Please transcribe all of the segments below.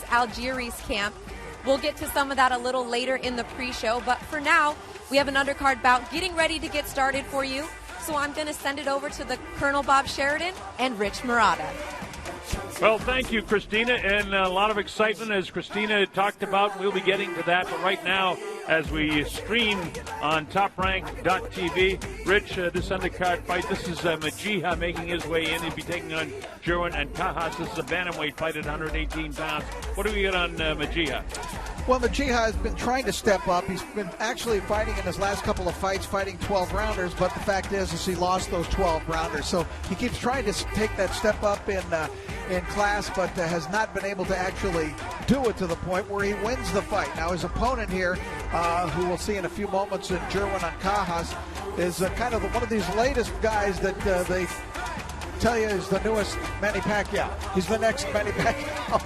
Algieri's camp. We'll get to some of that a little later in the pre-show, but for now, we have an undercard bout getting ready to get started for you. So I'm going to send it over to the Colonel Bob Sheridan and Rich Murata. Well, thank you, Christina, and a lot of excitement as Christina talked about. We'll be getting to that, but right now, as we stream on TopRank.tv, Rich, this undercard fight, this is Majiha making his way in. He'll be taking on Jerwin and Ancajas. This is a bantamweight fight at 118 pounds. What do we get on Majiha? Well, Majiha has been trying to step up. He's been actually fighting in his last couple of fights, fighting 12-rounders, but the fact is he lost those 12-rounders. So he keeps trying to take that step up in class, but has not been able to actually do it to the point where he wins the fight. Now, his opponent here, who we'll see in a few moments, Jerwin Ancajas, is kind of one of these latest guys that they tell you is the newest Manny Pacquiao. He's the next Manny Pacquiao.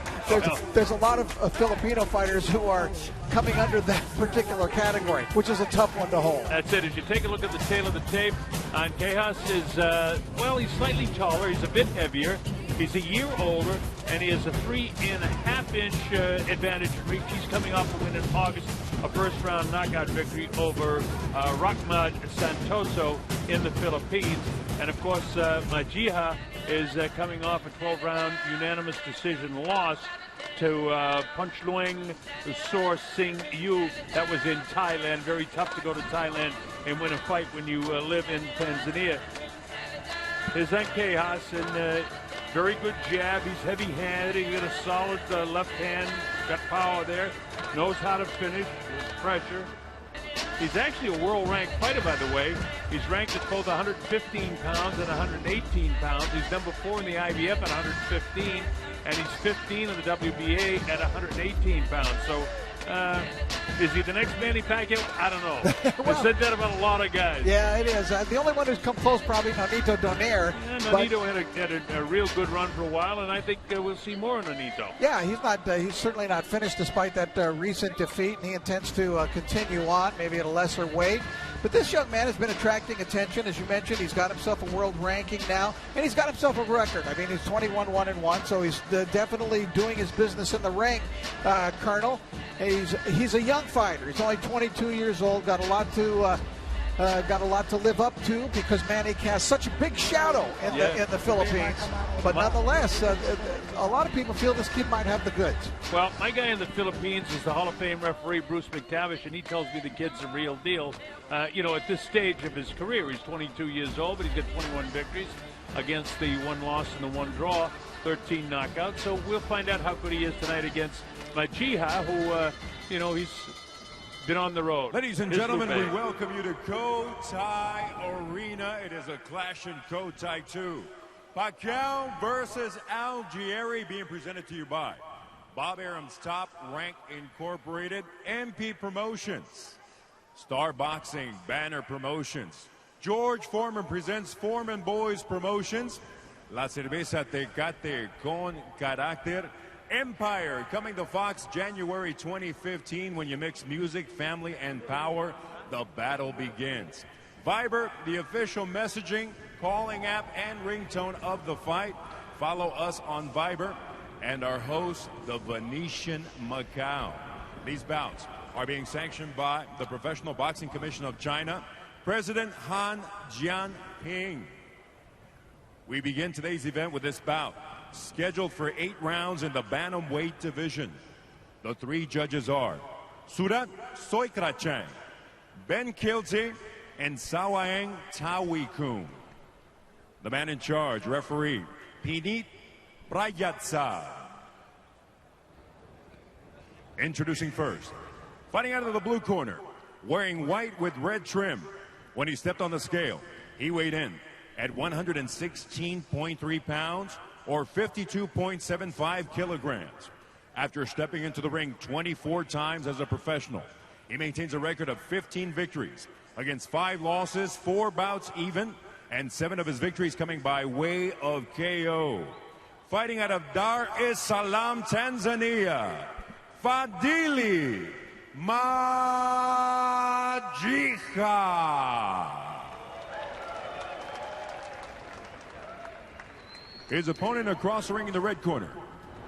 There's a lot of Filipino fighters who are coming under that particular category, which is a tough one to hold. That's it. As you take a look at the tail of the tape, Ancajas is, he's slightly taller. He's a bit heavier. He's a year older, and he has a 3.5-inch advantage in reach. He's coming off a win in August, a first-round knockout victory over Rahmad Santoso in the Philippines. And, of course, Majiha is coming off a 12-round unanimous decision loss to Punch Lueng Sor Sing Yu. That was in Thailand. Very tough to go to Thailand and win a fight when you live in Tanzania. His Ancajas, and very good jab. He's heavy-handed. He's got a solid left hand. Got power there. Knows how to finish with pressure. He's actually a world-ranked fighter, by the way. He's ranked at both 115 pounds and 118 pounds. He's number 4 in the IBF at 115, and he's 15 in the WBA at 118 pounds. So, is he the next Manny Pacquiao? I don't know. Well, I said that about a lot of guys. Yeah, it is. The only one who's come close, probably Nonito Donaire. Yeah, Nonito had a real good run for a while, and I think we'll see more of Nonito. Yeah, he's certainly not finished despite that recent defeat, and he intends to continue on, maybe at a lesser weight. But this young man has been attracting attention. As you mentioned, he's got himself a world ranking now, and he's got himself a record. I mean, he's 21-1-1, so he's definitely doing his business in the ring, Colonel. He's a young fighter. He's only 22 years old. Got a lot to live up to because Manny casts such a big shadow in the Philippines. But nonetheless, a lot of people feel this kid might have the goods. Well, my guy in the Philippines is the Hall of Fame referee Bruce McTavish, and he tells me the kid's the real deal. At this stage of his career, he's 22 years old, but he's got 21 victories against the 1 loss and the 1 draw, 13 knockouts. So we'll find out how good he is tonight against Majiha, who, he's been on the road. Ladies and gentlemen, we welcome you to Cotai Arena. It is a clash in Cotai 2. Pacquiao versus Algieri, being presented to you by Bob Arum's Top Rank Incorporated, MP Promotions, Star Boxing Banner Promotions, George Foreman presents Foreman Boys Promotions, La Cerveza Tecate con Carácter, Empire, coming to Fox January 2015. When you mix music, family, and power, the battle begins. Viber, the official messaging, calling app, and ringtone of the fight. Follow us on Viber and our host, the Venetian Macau. These bouts are being sanctioned by the Professional Boxing Commission of China, President Han Jianping. We begin today's event with this bout, scheduled for 8 rounds in the bantamweight division. The 3 judges are Surat Soikrachang, Ben Kilti, and Sawaeng Tawikum. The man in charge, referee Pinit Prayatsa. Introducing first, fighting out of the blue corner, wearing white with red trim. When he stepped on the scale, he weighed in at 116.3 pounds or 52.75 kilograms. After stepping into the ring 24 times as a professional, he maintains a record of 15 victories against 5 losses, 4 bouts even, and 7 of his victories coming by way of KO. Fighting out of Dar es Salaam, Tanzania, Fadhili Majiha. His opponent across the ring in the red corner,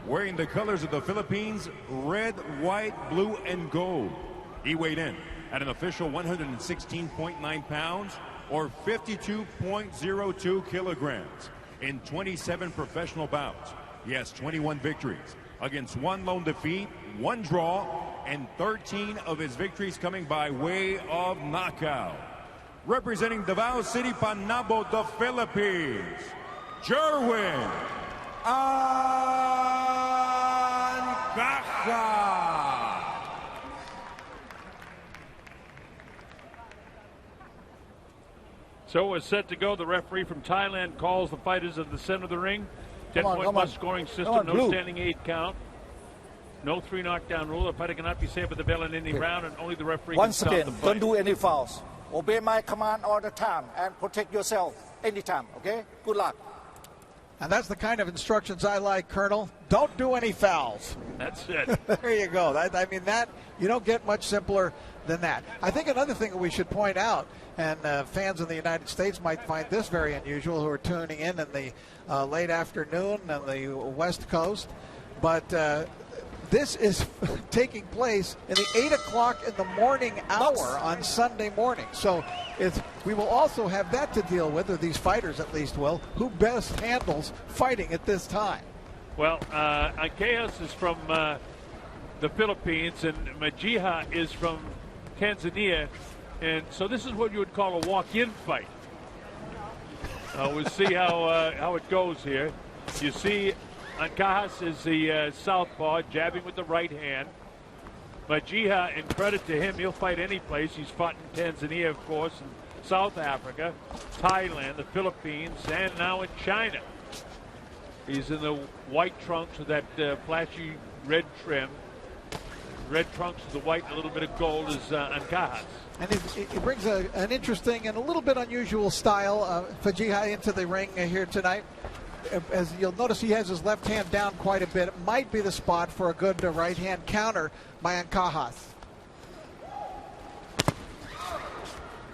Wearing the colors of the Philippines, red, white, blue, and gold. He weighed in at an official 116.9 pounds or 52.02 kilograms. In 27 professional bouts, he has 21 victories against 1 lone defeat, 1 draw, and 13 of his victories coming by way of knockout. Representing Davao City, Panabo, the Philippines, Jerwin ancajas. So we're set to go. The referee from Thailand calls the fighters in the center of the ring. 10-point must scoring system, no standing 8 count. No 3 knockdown rule. The fighter cannot be saved with the bell in any round, and only the referee can stop the fight. Don't do any fouls. Obey my command all the time and protect yourself anytime, okay? Good luck. And that's the kind of instructions I like, Colonel. Don't do any fouls. That's it. There you go. I mean, that you don't get much simpler than that. I think another thing that we should point out, and fans in the United States might find this very unusual who are tuning in the late afternoon on the West Coast, but this is taking place in the 8 o'clock in the morning hour on Sunday morning. So we will also have that to deal with, or these fighters at least will, who best handles fighting at this time. Well, Ancajas is from the Philippines, and Majiha is from Tanzania. And so this is what you would call a walk-in fight. We'll see how it goes here. You see Ancajas is the southpaw, jabbing with the right hand. Majiha, in credit to him, he'll fight any place. He's fought in Tanzania, of course, in South Africa, Thailand, the Philippines, and now in China. He's in the white trunks with that flashy red trim. Red trunks with the white and a little bit of gold is Ancajas. And he brings an interesting and a little bit unusual style, Fadhili, into the ring here tonight. As you'll notice, he has his left hand down quite a bit. It might be the spot for a good right hand counter by Ancajas.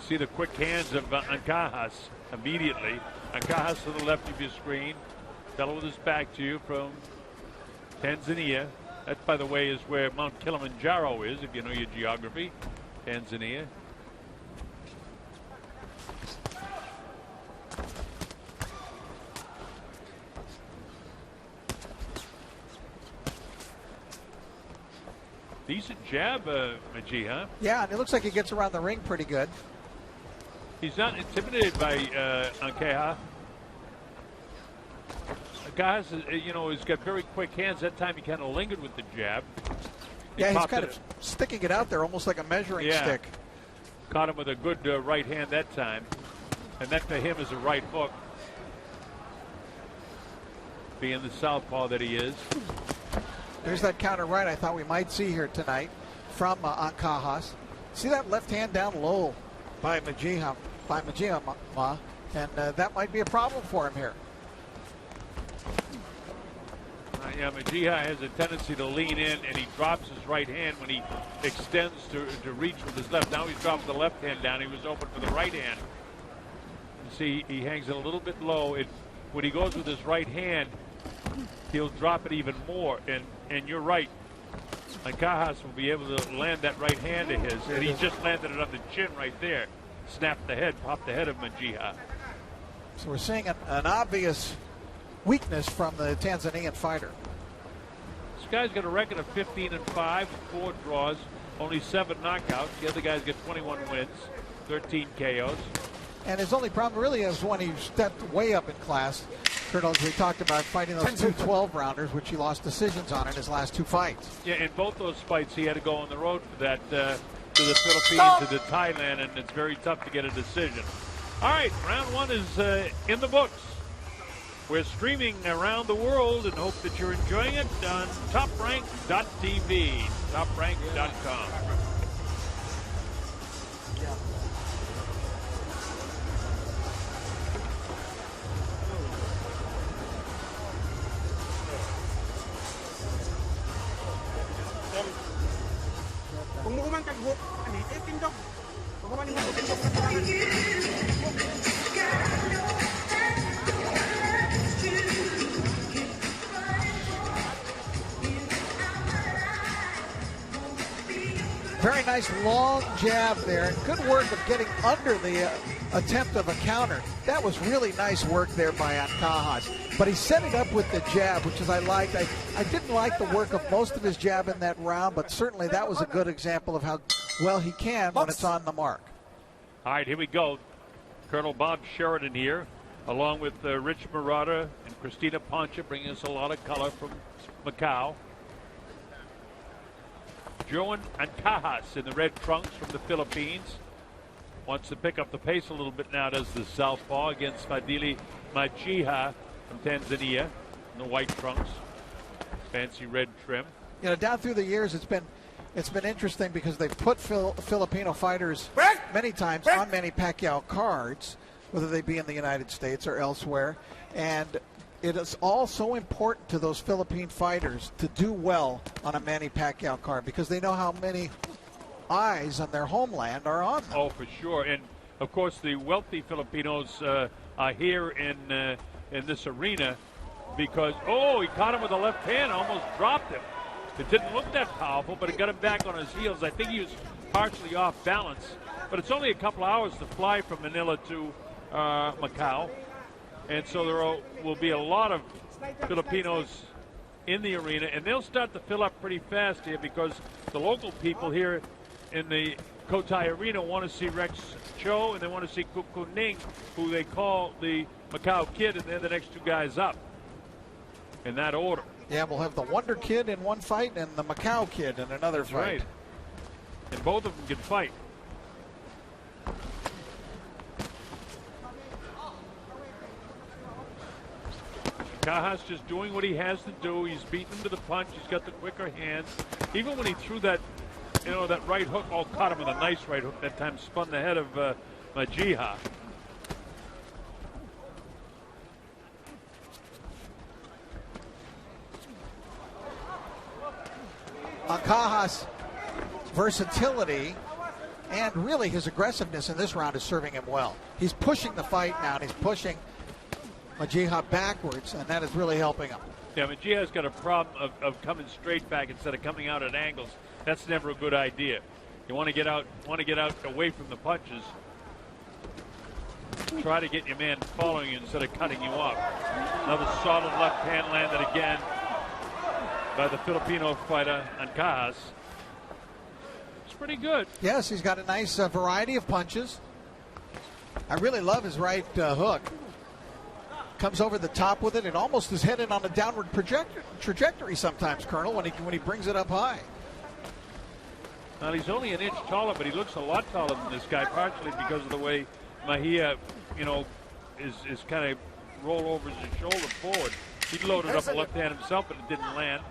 See the quick hands of Ancajas immediately. Ancajas to the left of your screen. Fellow with his back to you from Tanzania. That, by the way, is where Mount Kilimanjaro is, if you know your geography. Tanzania. Decent jab, Majiha. Yeah, and it looks like he gets around the ring pretty good. He's not intimidated by Ancajas. Guys, you know, he's got very quick hands. That time he kind of lingered with the jab. Yeah, he's kind of sticking it out there, almost like a measuring stick. Caught him with a good right hand that time. And that to him is a right hook. Being the southpaw that he is. There's that counter right I thought we might see here tonight from Ancajas. See that left hand down low by Majiha, and that might be a problem for him here. Yeah, Majiha has a tendency to lean in, and he drops his right hand when he extends to reach with his left. Now he's dropped the left hand down. He was open for the right hand. You see, he hangs it a little bit low. When he goes with his right hand, he'll drop it even more. And you're right. Ancajas will be able to land that right hand of his. And he just landed it on the chin right there. Snapped the head, popped the head of Majiha. So we're seeing an obvious weakness from the Tanzanian fighter. This guy's got a record of 15-5 with 4 draws, only 7 knockouts. The other guy's got 21 wins, 13 KOs. And his only problem really is when he stepped way up in class. Colonel, as we talked about, fighting those 2 12-rounders, which he lost decisions on in his last 2 fights. Yeah, in both those fights, he had to go on the road for that to the Philippines, to Thailand, and it's very tough to get a decision. All right, round 1 is in the books. We're streaming around the world and hope that you're enjoying it on toprank.tv, toprank.com. Very nice long jab there. Good work of getting under the attempt of a counter. That was really nice work there by Ancajas. But he set it up with the jab, which is I liked. I didn't like the work of most of his jab in that round, but certainly that was a good example of how well he can when it's on the mark. All right, here we go. Colonel Bob Sheridan here, along with Rich Murata and Christina Poncha, bringing us a lot of color from Macau. Jerwin Ancajas in the red trunks from the Philippines. Wants to pick up the pace a little bit now, does the southpaw against fadhili Majiha from Tanzania in the white trunks. Fancy red trim. You know, down through the years, it's been interesting because they've put Filipino fighters many times on Manny Pacquiao cards, whether they be in the United States or elsewhere. And it is all so important to those Philippine fighters to do well on a Manny Pacquiao card because they know how many eyes on their homeland are on them. Oh, for sure. And, of course, the wealthy Filipinos are here in this arena because, oh, he caught him with the left hand, almost dropped him. It didn't look that powerful, but it got him back on his heels. I think he was partially off balance. But it's only a couple hours to fly from Manila to Macau. And so there will be a lot of Filipinos in the arena. And they'll start to fill up pretty fast here because the local people here in the Cotai Arena want to see Rex Cho and they want to see Kukuning, who they call the Macau Kid, and they're the next two guys up in that order. Yeah, we'll have the Wonder Kid in one fight and the Macau Kid in another fight. Right. And both of them can fight. Cajas just doing what he has to do. He's beating him to the punch. He's got the quicker hands. Even when he threw that, that right hook, caught him with a nice right hook that time, spun the head of Majiha. Ancajas' versatility and really his aggressiveness in this round is serving him well. He's pushing the fight now, and he's pushing Majiha backwards, and that is really helping him. Yeah, Majiha's got a problem of coming straight back instead of coming out at angles. That's never a good idea. You want to get out away from the punches. Try to get your man following you instead of cutting you off. Another solid left hand landed again by the Filipino fighter Ancajas. It's pretty good. Yes, he's got a nice variety of punches. I really love his right hook. Comes over the top with it. It almost is headed on a downward trajectory sometimes, Colonel, when he brings it up high. Now, he's only an inch taller, but he looks a lot taller than this guy, partially because of the way Majiha, is kind of roll over his shoulder forward. He loaded up a left hand himself, but it didn't land.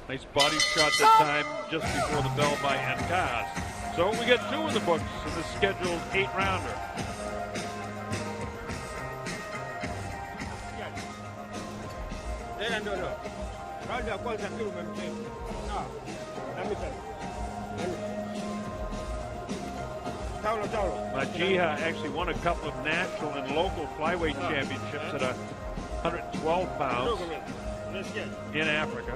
Nice body shot that time just before the bell by Ancajas. So we get two in the books in the scheduled 8-rounder. Majiha actually won a couple of national and local flyweight championships at 112 pounds in Africa.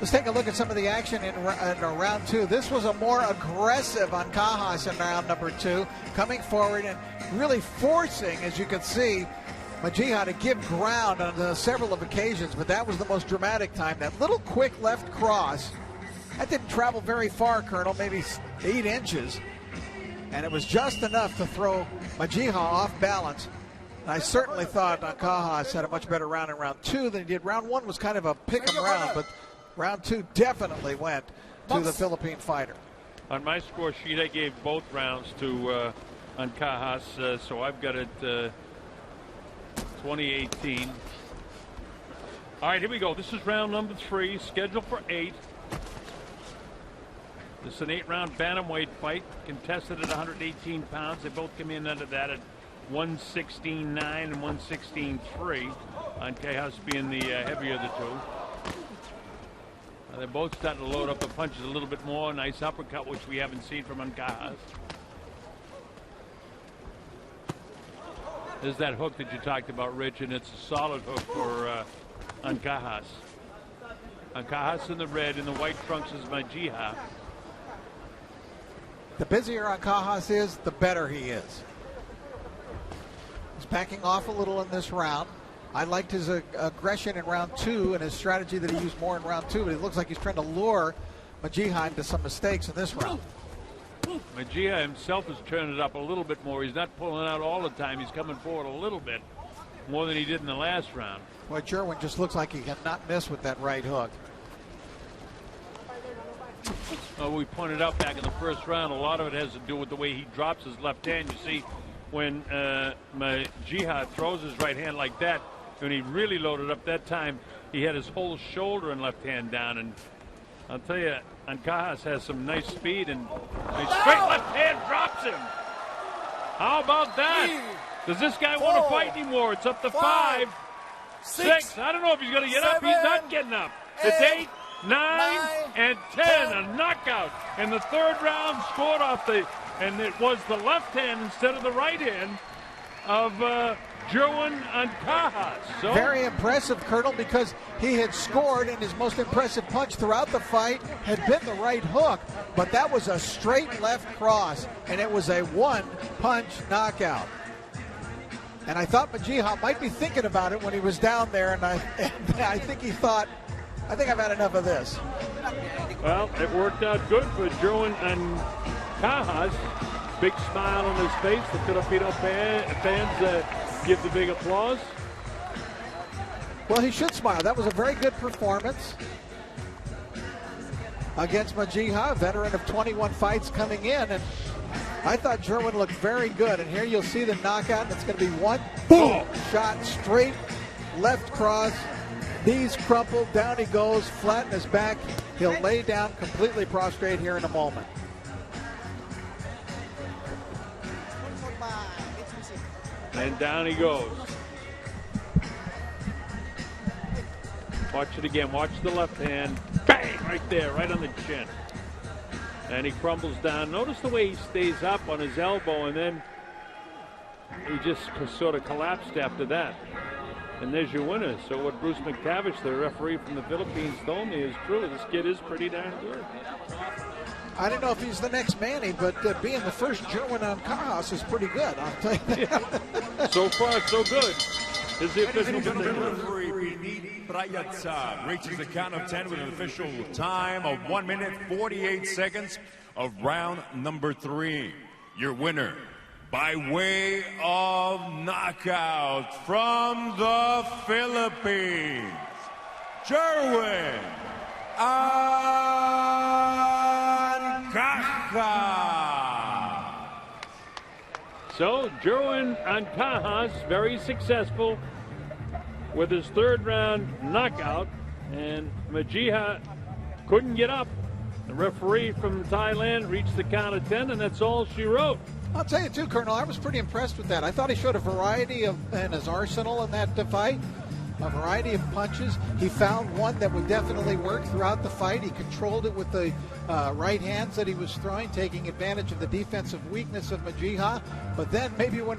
Let's take a look at some of the action in round two. This was a more aggressive Ancajas in round number two, coming forward and really forcing, as you can see, Majiha to give ground on several of occasions, but that was the most dramatic time. That little quick left cross, that didn't travel very far, Colonel, maybe 8 inches, and it was just enough to throw Majiha off balance. And I certainly thought Ancajas had a much better round in round two than he did. Round one was kind of a pick-em round, but round two definitely went to the Philippine fighter. On my score sheet, I gave both rounds to Ancajas, so I've got it 2018. All right, here we go. This is round number 3, scheduled for 8. This is an 8-round bantamweight fight, contested at 118 pounds. They both come in under that at 116.9 and 116.3. Ancajas being the heavier of the two. They're both starting to load up the punches a little bit more. Nice uppercut, which we haven't seen from Ancajas. There's that hook that you talked about, Rich, and it's a solid hook for Ancajas. Ancajas in the red, in the white trunks is majiha. The busier Ancajas is, the better he is. He's backing off a little in this round. I liked his aggression in round 2 and his strategy that he used more in round 2, but it looks like he's trying to lure majiha into some mistakes in this round. Majiha himself has turned it up a little bit more. He's not pulling out all the time. He's coming forward a little bit more than he did in the last round. Boy, Jerwin just looks like he cannot miss with that right hook. Well, we pointed out back in the first round, a lot of it has to do with the way he drops his left hand. You see, when majiha throws his right hand like that, when he really loaded up that time, he had his whole shoulder and left hand down. And I'll tell you, Ancajas has some nice speed, and a straight left hand drops him. How about that? Does this guy want to fight anymore? It's up to 5, 6. I don't know if he's going to get up. He's not getting up. It's 8, 9, and 10. A knockout. And the third round scored off and it was the left hand instead of the right hand of Jerwin Ancajas. So very impressive, Colonel, because he had scored, and his most impressive punch throughout the fight had been the right hook, but that was a straight left cross, and it was a one-punch knockout. And I thought majiha might be thinking about it when he was down there, and I think he thought, I think I've had enough of this. Well, it worked out good for Jerwin Ancajas. Big smile on his face. The Filipino fans give the big applause. Well, he should smile. That was a very good performance against majiha, a veteran of 21 fights coming in. And I thought Jerwin looked very good. And here you'll see the knockout. And it's going to be one boom shot, straight left cross. Knees crumpled. Down he goes, flat in his back. He'll lay down completely prostrate here in a moment. And down he goes. Watch it again. Watch the left hand. Bang! Right there, right on the chin. And he crumbles down. Notice the way he stays up on his elbow, and then he just sort of collapsed after that. And there's your winner. So what Bruce McTavish, the referee from the Philippines, told me is true. This kid is pretty darn good. I don't know if he's the next Manny, but being the first Jerwin Ancajas is pretty good. I'll tell you that. Yeah. So far, so good. Is the official referee reaches the count of 10 with an official time of 1 minute 48 seconds of round number 3. Your winner, by way of knockout from the Philippines, Jerwin Ancajas. So Jerwin Ancajas, very successful with his third round knockout, and majiha couldn't get up. The referee from Thailand reached the count of 10, and that's all she wrote. I'll tell you too, Colonel, I was pretty impressed with that. I thought he showed a variety in his arsenal in that fight, a variety of punches. He found one that would definitely work throughout the fight. He controlled it with the right hands that he was throwing, taking advantage of the defensive weakness of majiha. But then maybe when